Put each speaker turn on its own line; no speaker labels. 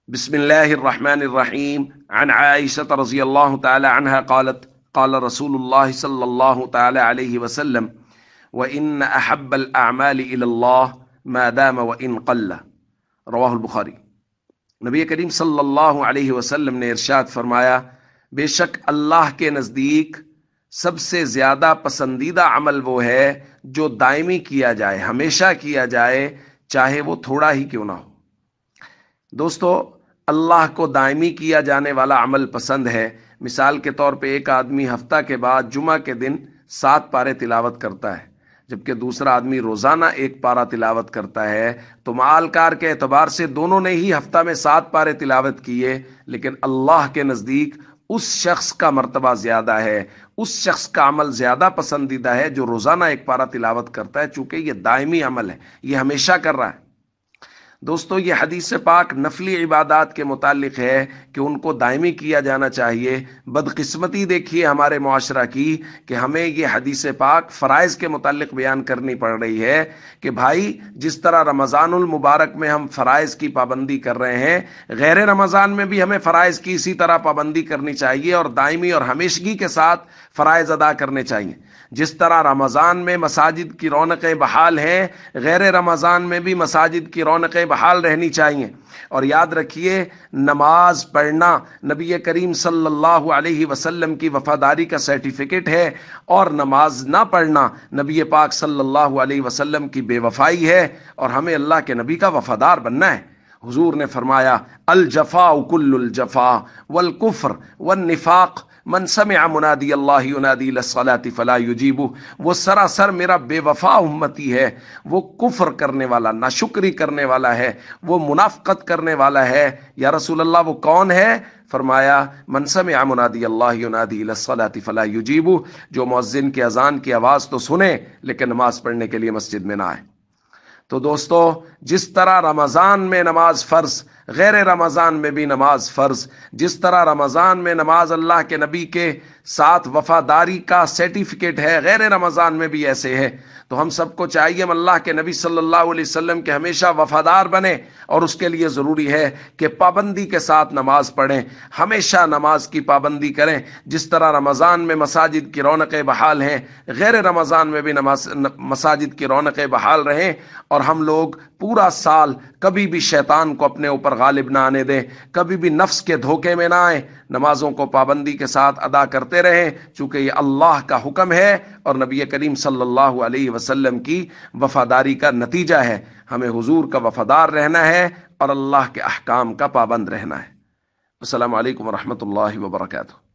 بسم الله الرحمن الرحيم. عن عائشة رضي الله تعالى عنها قالت قال رسول الله صلى الله تعالى عليه وسلم وإن أحب الأعمال إلى الله ما دام وإن قل. رواہ البخاری۔ نبی کریم صلی اللہ علیہ وسلم نے ارشاد فرمایا، بے شک اللہ کے نزدیک سب سے زیادہ پسندیدہ عمل وہ ہے جو دائمی کیا جائے، ہمیشہ کیا جائے، چاہے وہ تھوڑا ہی کیوں نہ ہو۔ دوستو، اللہ کو دائمی کیا جانے والا عمل پسند ہے۔ مثال کے طور پہ ایک آدمی ہفتہ کے بعد جمعہ کے دن 7 پارے تلاوت کرتا ہے، جبکہ دوسرا آدمی روزانہ 1 پارہ تلاوت کرتا ہے، تو معال کار کے اعتبار سے دونوں نے ہی ہفتہ میں 7 پارے تلاوت کیے، لیکن اللہ کے نزدیک اس شخص کا مرتبہ زیادہ ہے، اس شخص کا عمل زیادہ پسندیدہ ہے جو روزانہ 1 پارہ تلاوت کرتا ہے، چونکہ یہ دائمی عمل ہے، یہ ہمیشہ کر رہا ہے۔ دوستو، یہ حدیث پاک نفلی عبادات کے متعلق ہے کہ ان کو دائمی کیا جانا چاہیے۔ بدقسمتی دیکھیے ہمارے معاشرہ کی کہ ہمیں یہ حدیث پاک فرائض کے متعلق بیان کرنی پڑ رہی ہے کہ بھائی، جس طرح رمضان المبارک میں ہم فرائض کی پابندی کر رہے ہیں، غیر رمضان میں بھی ہمیں فرائض کی اسی طرح پابندی کرنی چاہیے اور دائمی اور ہمیشگی کے ساتھ فرائض ادا کرنے چاہیے۔ جس طرح رمضان میں مساجد کی رونقیں بحال ہیں، غیر رمضان میں بھی مساجد کی رونقیں بحال رہنی چاہیے۔ اور یاد رکھیے، نماز پڑھنا نبی کریم صلی اللہ علیہ وسلم کی وفاداری کا سرٹیفکیٹ ہے، اور نماز نہ پڑھنا نبی پاک صلی اللہ علیہ وسلم کی بے وفائی ہے، اور ہمیں اللہ کے نبی کا وفادار بننا ہے۔ حضور نے فرمایا، الجفاء کل الجفاء والکفر والنفاق من سمع منادی اللہ ینادی للصلاۃ فلا یجیبہ۔ وہ سراسر میرا بے وفا امتی ہے، وہ کفر کرنے والا، ناشکری کرنے والا ہے، وہ منافقت کرنے والا ہے۔ یا رسول اللہ، وہ کون ہے؟ فرمایا، من سمع منادی اللہ ینادی للصلاۃ فلا یجیبہ، جو مؤذن کی اذان کی آواز تو سنے لیکن نماز پڑھنے کے لیے مسجد میں نہ آئے۔ تو دوستو، جس طرح رمضان میں نماز فرض، غیر رمضان میں بھی نماز فرض، جس طرح رمضان میں نماز اللہ کے نبی کے ساتھ وفاداری کا سرٹیفکیٹ ہے، غیر رمضان میں بھی ایسے ہے۔ تو ہم سب کو چاہیے ہم اللہ کے نبی صلی اللہ علیہ وسلم کے ہمیشہ وفادار بنیں، اور اس کے لیے ضروری ہے کہ پابندی کے ساتھ نماز پڑھیں، ہمیشہ نماز کی پابندی کریں۔ جس طرح رمضان میں مساجد کی رونقیں بحال ہیں، غیر رمضان میں بھی مساجد کی رونقیں بحال رہیں، اور ہم لوگ پورا سال کبھی بھی شیطان کو اپنے اوپر غالب نہ آنے دیں، کبھی بھی نفس کے دھوکے میں نہ آئیں، نمازوں کو پابندی کے ساتھ ادا کرتے رہیں، چونکہ یہ اللہ کا حکم ہے اور نبی کریم صلی اللہ علیہ وسلم کی وفاداری کا نتیجہ ہے۔ ہمیں حضور کا وفادار رہنا ہے اور اللہ کے احکام کا پابند رہنا ہے۔ السلام علیکم ورحمۃ اللہ وبرکاتہ۔